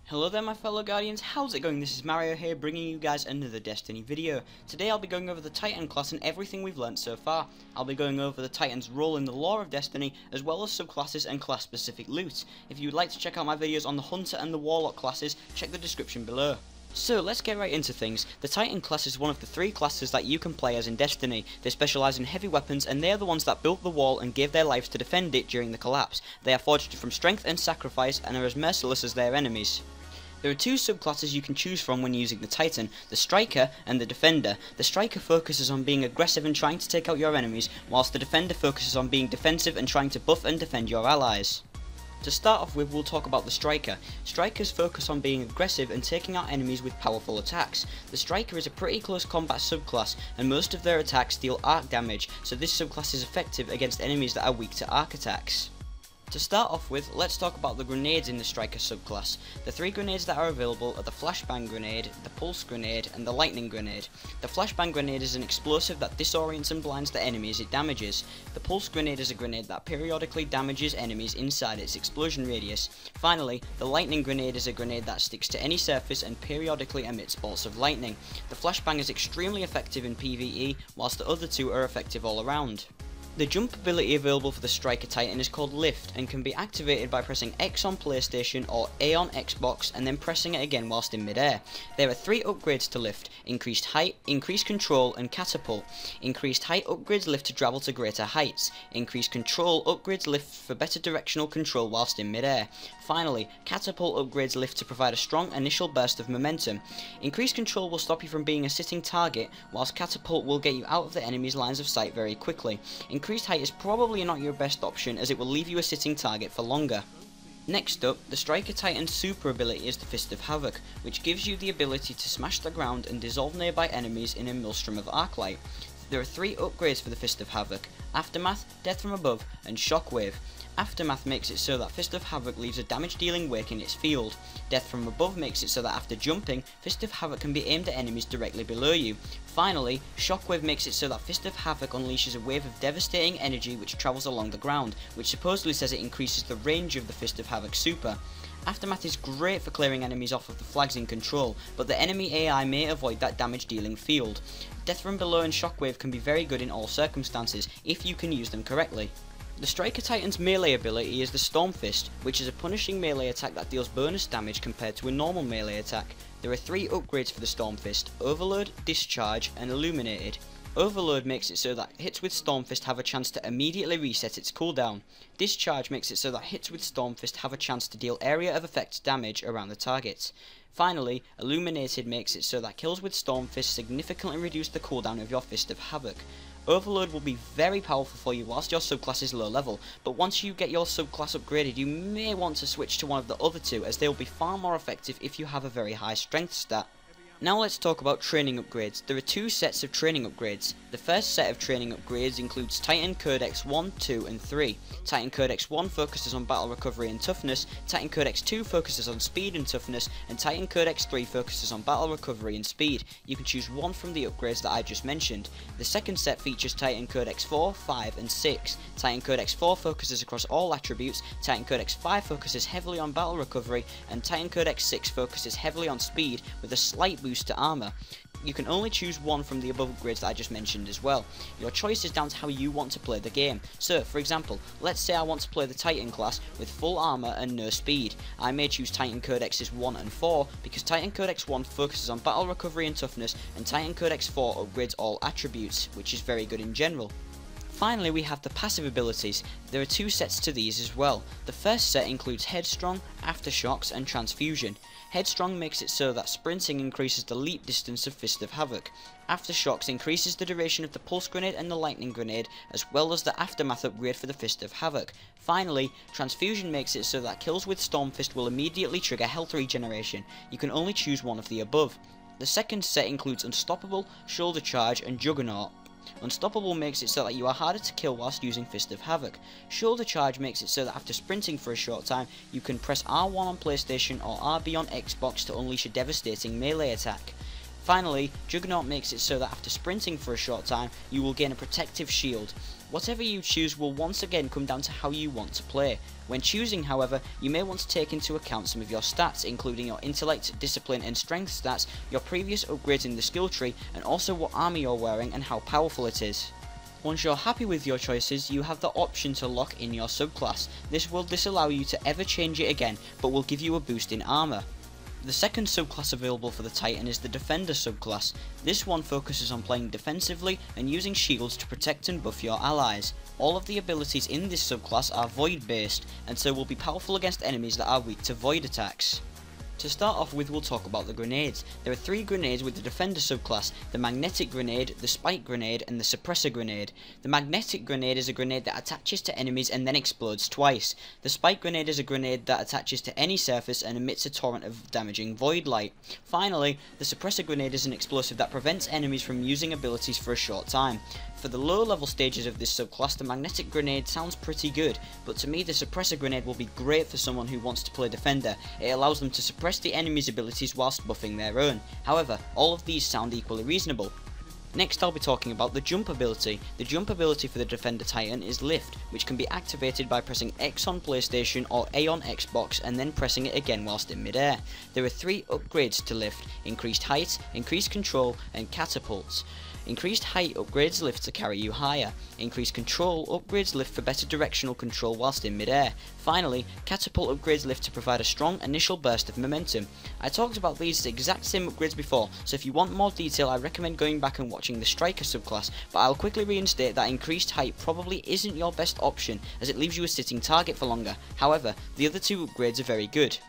Hello there my fellow Guardians, how's it going? This is Mario here, bringing you guys another Destiny video. Today I'll be going over the Titan class and everything we've learnt so far. I'll be going over the Titan's role in the lore of Destiny, as well as subclasses and class specific loot. If you'd like to check out my videos on the Hunter and the Warlock classes, check the description below. So let's get right into things. The Titan class is one of the three classes that you can play as in Destiny. They specialise in heavy weapons and they are the ones that built the wall and gave their lives to defend it during the collapse. They are forged from strength and sacrifice and are as merciless as their enemies. There are two subclasses you can choose from when using the Titan, the Striker and the Defender. The Striker focuses on being aggressive and trying to take out your enemies, whilst the Defender focuses on being defensive and trying to buff and defend your allies. To start off with, we'll talk about the Striker. Strikers focus on being aggressive and taking out enemies with powerful attacks. The Striker is a pretty close combat subclass, and most of their attacks deal arc damage, so this subclass is effective against enemies that are weak to arc attacks. To start off with, let's talk about the grenades in the Striker subclass. The three grenades that are available are the Flashbang Grenade, the Pulse Grenade, and the Lightning Grenade. The Flashbang Grenade is an explosive that disorients and blinds the enemy as it damages. The Pulse Grenade is a grenade that periodically damages enemies inside its explosion radius. Finally, the Lightning Grenade is a grenade that sticks to any surface and periodically emits bolts of lightning. The Flashbang is extremely effective in PvE, whilst the other two are effective all around. The jump ability available for the Striker Titan is called Lift and can be activated by pressing X on PlayStation or A on Xbox and then pressing it again whilst in midair. There are three upgrades to Lift: increased height, increased control and catapult. Increased height upgrades Lift to travel to greater heights. Increased control upgrades Lift for better directional control whilst in midair. Finally, catapult upgrades Lift to provide a strong initial burst of momentum. Increased control will stop you from being a sitting target, whilst catapult will get you out of the enemy's lines of sight very quickly. Increased height is probably not your best option, as it will leave you a sitting target for longer. Next up, the Striker Titan's super ability is the Fist of Havoc, which gives you the ability to smash the ground and dissolve nearby enemies in a maelstrom of arclight. There are three upgrades for the Fist of Havoc: Aftermath, Death from Above, and Shockwave. Aftermath makes it so that Fist of Havoc leaves a damage dealing wake in its field. Death from Above makes it so that after jumping, Fist of Havoc can be aimed at enemies directly below you. Finally, Shockwave makes it so that Fist of Havoc unleashes a wave of devastating energy which travels along the ground, which supposedly says it increases the range of the Fist of Havoc super. Aftermath is great for clearing enemies off of the flags in control, but the enemy AI may avoid that damage dealing field. Death from Below and Shockwave can be very good in all circumstances, if you can use them correctly. The Striker Titan's melee ability is the Storm Fist, which is a punishing melee attack that deals bonus damage compared to a normal melee attack. There are three upgrades for the Storm Fist: Overload, Discharge, and Illuminated. Overload makes it so that hits with Storm Fist have a chance to immediately reset its cooldown. Discharge makes it so that hits with Storm Fist have a chance to deal area of effect damage around the target. Finally, Illuminated makes it so that kills with Storm Fist significantly reduce the cooldown of your Fist of Havoc. Overload will be very powerful for you whilst your subclass is low level, but once you get your subclass upgraded you may want to switch to one of the other two, as they will be far more effective if you have a very high strength stat. Now let's talk about training upgrades. There are two sets of training upgrades. The first set of training upgrades includes Titan Codex 1, 2 and 3. Titan Codex 1 focuses on battle recovery and toughness, Titan Codex 2 focuses on speed and toughness, and Titan Codex 3 focuses on battle recovery and speed. You can choose one from the upgrades that I just mentioned. The second set features Titan Codex 4, 5 and 6. Titan Codex 4 focuses across all attributes, Titan Codex 5 focuses heavily on battle recovery, and Titan Codex 6 focuses heavily on speed with a slight boost to armor. You can only choose one from the above upgrades that I just mentioned as well. Your choice is down to how you want to play the game. So, for example, let's say I want to play the Titan class with full armor and no speed. I may choose Titan Codexes 1 and 4 because Titan Codex 1 focuses on battle recovery and toughness, and Titan Codex 4 upgrades all attributes, which is very good in general. Finally, we have the passive abilities. There are two sets to these as well. The first set includes Headstrong, Aftershocks and Transfusion. Headstrong makes it so that sprinting increases the leap distance of Fist of Havoc. Aftershocks increases the duration of the Pulse Grenade and the Lightning Grenade, as well as the Aftermath upgrade for the Fist of Havoc. Finally, Transfusion makes it so that kills with Storm Fist will immediately trigger health regeneration. You can only choose one of the above. The second set includes Unstoppable, Shoulder Charge and Juggernaut. Unstoppable makes it so that you are harder to kill whilst using Fist of Havoc. Shoulder Charge makes it so that after sprinting for a short time, you can press R1 on PlayStation or RB on Xbox to unleash a devastating melee attack. Finally, Juggernaut makes it so that after sprinting for a short time, you will gain a protective shield. Whatever you choose will once again come down to how you want to play. When choosing, however, you may want to take into account some of your stats, including your intellect, discipline and strength stats, your previous upgrades in the skill tree, and also what armor you're wearing and how powerful it is. Once you're happy with your choices, you have the option to lock in your subclass. This will disallow you to ever change it again, but will give you a boost in armor. The second subclass available for the Titan is the Defender subclass. This one focuses on playing defensively and using shields to protect and buff your allies. All of the abilities in this subclass are void based, and so will be powerful against enemies that are weak to void attacks. To start off with, we'll talk about the grenades. There are 3 grenades with the Defender subclass: the Magnetic Grenade, the Spike Grenade, and the Suppressor Grenade. The Magnetic Grenade is a grenade that attaches to enemies and then explodes twice. The Spike Grenade is a grenade that attaches to any surface and emits a torrent of damaging void light. Finally, the Suppressor Grenade is an explosive that prevents enemies from using abilities for a short time. For the low level stages of this subclass, the Magnetic Grenade sounds pretty good, but to me the Suppressor Grenade will be great for someone who wants to play Defender. It allows them to suppress the enemy's abilities whilst buffing their own. However, all of these sound equally reasonable. Next I'll be talking about the jump ability. The jump ability for the Defender Titan is Lift, which can be activated by pressing X on PlayStation or A on Xbox and then pressing it again whilst in midair. There are 3 upgrades to Lift: increased height, increased control, and catapults. Increased height upgrades Lift to carry you higher. Increased control upgrades Lift for better directional control whilst in midair. Finally, catapult upgrades Lift to provide a strong initial burst of momentum. I talked about these exact same upgrades before, so if you want more detail I recommend going back and watching the Striker subclass, but I'll quickly reinstate that increased height probably isn't your best option, as it leaves you a sitting target for longer. However, the other 2 upgrades are very good.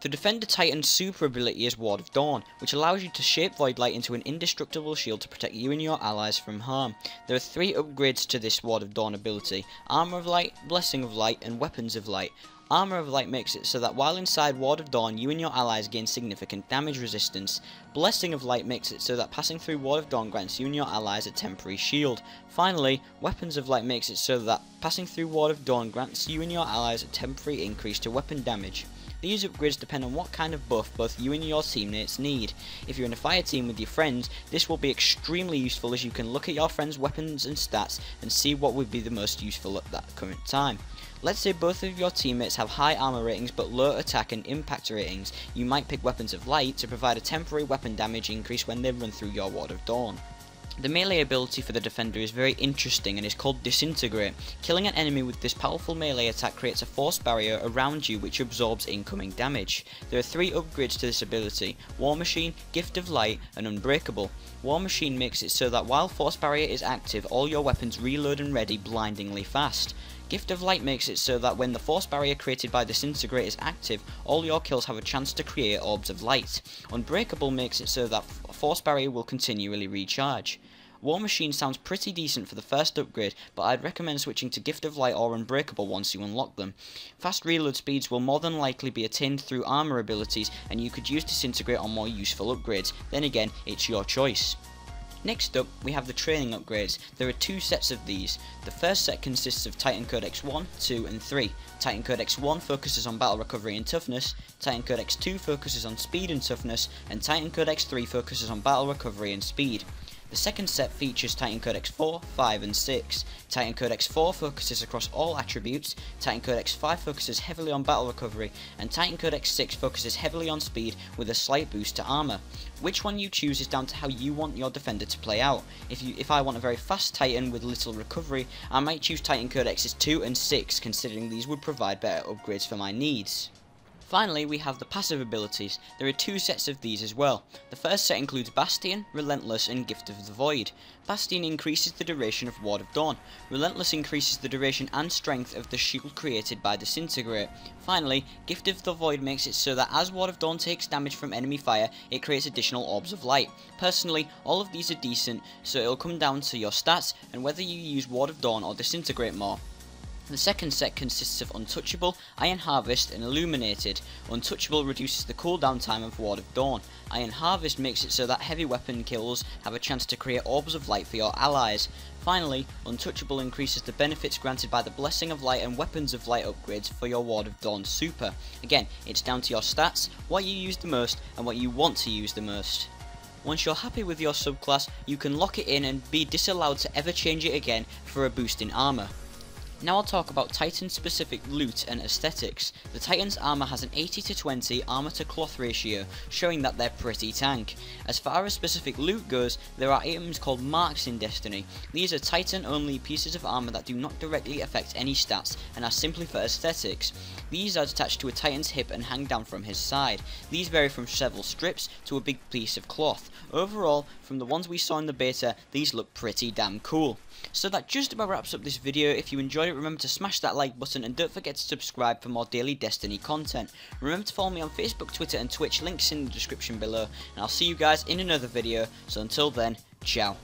The Defender Titan's super ability is Ward of Dawn, which allows you to shape Void Light into an indestructible shield to protect you and your allies from harm. There are 3 upgrades to this Ward of Dawn ability: Armor of Light, Blessing of Light, and Weapons of Light. Armor of Light makes it so that while inside Ward of Dawn, you and your allies gain significant damage resistance. Blessing of Light makes it so that passing through Ward of Dawn grants you and your allies a temporary shield. Finally, Weapons of Light makes it so that passing through Ward of Dawn grants you and your allies a temporary increase to weapon damage. These upgrades depend on what kind of buff both you and your teammates need. If you're in a fire team with your friends, this will be extremely useful, as you can look at your friends' weapons and stats and see what would be the most useful at that current time. Let's say both of your teammates have high armor ratings but low attack and impact ratings. You might pick Weapons of Light to provide a temporary weapon damage increase when they run through your Ward of Dawn. The melee ability for the Defender is very interesting and is called Disintegrate. Killing an enemy with this powerful melee attack creates a force barrier around you which absorbs incoming damage. There are 3 upgrades to this ability: War Machine, Gift of Light, and Unbreakable. War Machine makes it so that while force barrier is active, all your weapons reload and ready blindingly fast. Gift of Light makes it so that when the force barrier created by Disintegrate is active, all your kills have a chance to create orbs of light. Unbreakable makes it so that force barrier will continually recharge. War Machine sounds pretty decent for the first upgrade, but I'd recommend switching to Gift of Light or Unbreakable once you unlock them. Fast reload speeds will more than likely be attained through armor abilities, and you could use Disintegrate on more useful upgrades. Then again, it's your choice. Next up, we have the training upgrades. There are 2 sets of these. The first set consists of Titan Codex 1, 2 and 3. Titan Codex 1 focuses on battle recovery and toughness, Titan Codex 2 focuses on speed and toughness, and Titan Codex 3 focuses on battle recovery and speed. The second set features Titan Codex 4, 5 and 6. Titan Codex 4 focuses across all attributes, Titan Codex 5 focuses heavily on battle recovery, and Titan Codex 6 focuses heavily on speed with a slight boost to armor. Which one you choose is down to how you want your Defender to play out. If I want a very fast Titan with little recovery, I might choose Titan Codexes 2 and 6, considering these would provide better upgrades for my needs. Finally, we have the passive abilities. There are 2 sets of these as well. The first set includes Bastion, Relentless, and Gift of the Void. Bastion increases the duration of Ward of Dawn. Relentless increases the duration and strength of the shield created by Disintegrate. Finally, Gift of the Void makes it so that as Ward of Dawn takes damage from enemy fire, it creates additional orbs of light. Personally, all of these are decent, so it'll come down to your stats and whether you use Ward of Dawn or Disintegrate more. The second set consists of Untouchable, Iron Harvest, and Illuminated. Untouchable reduces the cooldown time of Ward of Dawn. Iron Harvest makes it so that heavy weapon kills have a chance to create orbs of light for your allies. Finally, Untouchable increases the benefits granted by the Blessing of Light and Weapons of Light upgrades for your Ward of Dawn super. Again, it's down to your stats, what you use the most, and what you want to use the most. Once you're happy with your subclass, you can lock it in and be disallowed to ever change it again for a boost in armor. Now I'll talk about Titan specific loot and aesthetics. The Titan's armor has an 80-20 armor to cloth ratio, showing that they're pretty tank. As far as specific loot goes, there are items called marks in Destiny. These are Titan only pieces of armor that do not directly affect any stats and are simply for aesthetics. These are attached to a Titan's hip and hang down from his side. These vary from several strips to a big piece of cloth. Overall, from the ones we saw in the beta, these look pretty damn cool. So that just about wraps up this video. If you enjoyed it, remember to smash that like button and don't forget to subscribe for more daily Destiny content. Remember to follow me on Facebook, Twitter and Twitch, links in the description below, and I'll see you guys in another video. So until then, ciao.